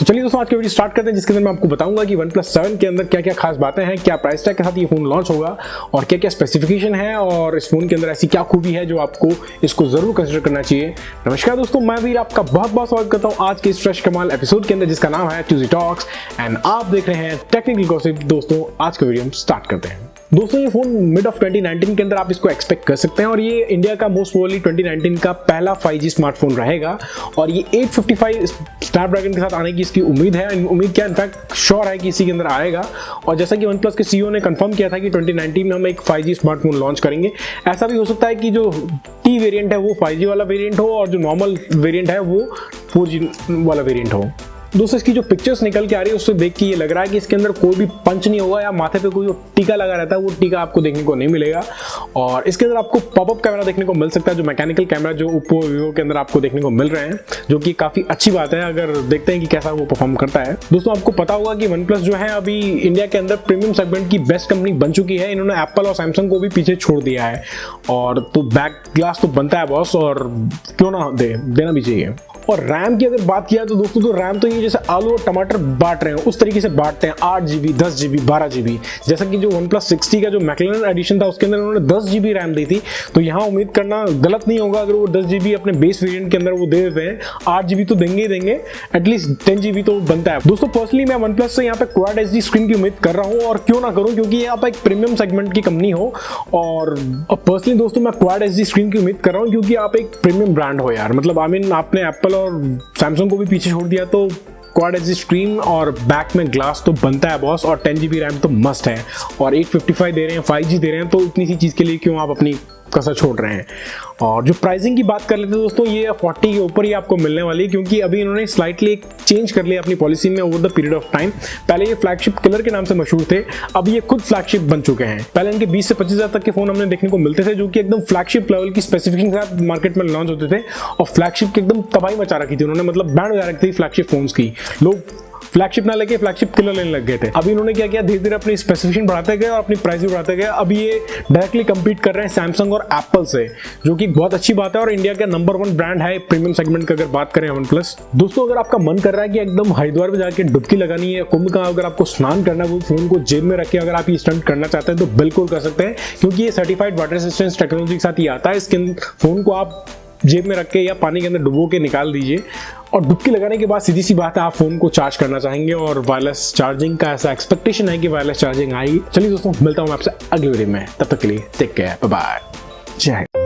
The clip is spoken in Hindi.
तो चलिए दोस्तों आज की वीडियो स्टार्ट करते हैं, जिसके अंदर मैं आपको बताऊंगा कि OnePlus 7 के अंदर क्या क्या खास बातें हैं, क्या प्राइस टैग के साथ ये फोन लॉन्च होगा और क्या क्या स्पेसिफिकेशन है और इस फोन के अंदर ऐसी क्या खूबी है जो आपको इसको जरूर कंसिडर करना चाहिए। नमस्कार दोस्तों, मैं वीर आपका बहुत बहुत स्वागत करता हूं आज के इस फ्रेश कमाल एपिसोड के अंदर, जिसका नाम है ट्यूजडे टॉक्स एंड आप देख रहे हैं टेक्निकल गॉसिप। दोस्तों आज का वीडियो हम स्टार्ट करते हैं। दोस्तों ये फोन मिड ऑफ 2019 के अंदर आप इसको एक्सपेक्ट कर सकते हैं और ये इंडिया का मोस्ट प्रोबेबली 2019 का पहला 5G स्मार्टफोन रहेगा और ये 855 स्नैपड्रैगन के साथ आने की इसकी उम्मीद है। उम्मीद क्या, इनफैक्ट श्योर है कि इसी के अंदर आएगा। और जैसा कि OnePlus के CEO ने कंफर्म किया था कि 2019 में हम एक 5G स्मार्टफोन लॉन्च करेंगे। ऐसा भी हो सकता है कि जो T वेरिएंट है वो 5G वाला वेरिएंट हो और जो नॉर्मल वेरिएंट है वो 4G वाला वेरिएंट हो। दोस्तों इसकी जो पिक्चर्स निकल के आ रही है उससे देख के ये लग रहा है कि इसके अंदर कोई भी पंच नहीं होगा या माथे पे कोई जो टीका लगा रहता है वो टीका आपको देखने को नहीं मिलेगा। और इसके अंदर आपको पॉपअप कैमरा देखने को मिल सकता है, जो मैकेनिकल कैमरा जो ओप्पो वीवो के अंदर आपको देखने को मिल रहे हैं, जो कि काफी अच्छी बात है। अगर देखते हैं कि कैसा वो परफॉर्म करता है। दोस्तों आपको पता होगा कि OnePlus जो है अभी इंडिया के अंदर प्रीमियम सेगमेंट की बेस्ट कंपनी बन चुकी है। इन्होंने एप्पल और सैमसंग को भी पीछे छोड़ दिया है और तो बैक ग्लास तो बनता है बॉस, और क्यों ना देना भी चाहिए। और रैम की अगर बात किया तो दोस्तों तो रैम तो ये जैसे आलू और टमाटर बांट रहे हैं उस तरीके से बांटते हैं, 8GB 10GB 12GB। जैसा कि जो OnePlus 60 का जो मैकलेरन एडिशन था उसके अंदर उन्होंने 10GB रैम दी थी, तो यहाँ उम्मीद करना गलत नहीं होगा अगर वो 10GB अपने बेस वेरिएंट के अंदर वो दे देते हैं। 8GB तो देंगे ही देंगे, एटलीस्ट 10GB तो बनता है। दोस्तों पर्सनली मैं OnePlus से यहाँ पे क्वाड HD स्क्रीन की उम्मीद कर रहा हूँ, और क्यों ना करूँ क्योंकि यहाँ पे एक प्रीमियम सेगमेंट की कंपनी हो। और पर्सनली दोस्तों मैं क्वाड HD स्क्रीन की उम्मीद कर रहा हूँ क्योंकि आप एक प्रीमियम ब्रांड हो यार। मतलब आपने एप्पल और सैमसंग को भी पीछे छोड़ दिया, तो क्वाड एज स्क्रीन और बैक में ग्लास तो बनता है बॉस, और 10GB रैम तो मस्ट है। और 855 दे रहे हैं, 5G दे रहे हैं, तो इतनी सी चीज़ के लिए क्यों आप अपनी कसर छोड़ रहे हैं। और जो प्राइसिंग की बात कर लेते हैं दोस्तों, ये 40 के ऊपर ही आपको मिलने वाली है, क्योंकि अभी इन्होंने स्लाइटली एक चेंज कर लिया अपनी पॉलिसी में over the period of time. पहले ये फ्लैगशिप किलर के नाम से मशहूर थे, अब ये खुद फ्लैगशिप बन चुके हैं। पहले इनके 20 से 25 हज़ार तक के फोन हमने देखने को मिलते थे, जो कि एकदम फ्लैगशिप लेवल की स्पेसिफिकेशन के साथ मार्केट में लॉन्च होते थे, और फ्लैगशिप की एकदम तबाही मचा रखी थी उन्होंने। मतलब बैंड बजा रखी थी फ्लैगशिप फोन्स की। लोग फ्लैगशिप ना लेके फ्लैगशिप किलर लेने लग गए थे। अभी इन्होंने क्या किया, धीरे धीरे अपनी स्पेसिफिकेशन बढ़ाते गए और अपनी प्राइस भी बढ़ाते गए। अभी ये डायरेक्टली compete कर रहे हैं सैमसंग और एप्पल से, जो कि बहुत अच्छी बात है। और इंडिया का नंबर 1 ब्रांड है प्रीमियम सेगमेंट का अगर बात करें OnePlus। दोस्तों अगर आपका मन कर रहा है कि एकदम हरिद्वार में जाके डुबकी लगानी है, कुंभ का अगर आपको स्नान करना है, वो फोन को जेब में रख के अगर आप ये स्टंट करना चाहते हैं तो बिल्कुल कर सकते हैं, क्योंकि ये सर्टिफाइड वाटर रेजिस्टेंस टेक्नोलॉजी के साथ ये आता है। इसके फोन को आप जेब में रख के या पानी के अंदर डुबो के निकाल दीजिए, और डुबकी लगाने के बाद सीधी सी बात है आप फोन को चार्ज करना चाहेंगे। और वायरलेस चार्जिंग का ऐसा एक्सपेक्टेशन है कि वायरलेस चार्जिंग आएगी। चलिए दोस्तों मिलता हूं मैं आपसे अगले वीडियो में, तब तक के लिए टेक केयर, बाय बाय, जय हिंद।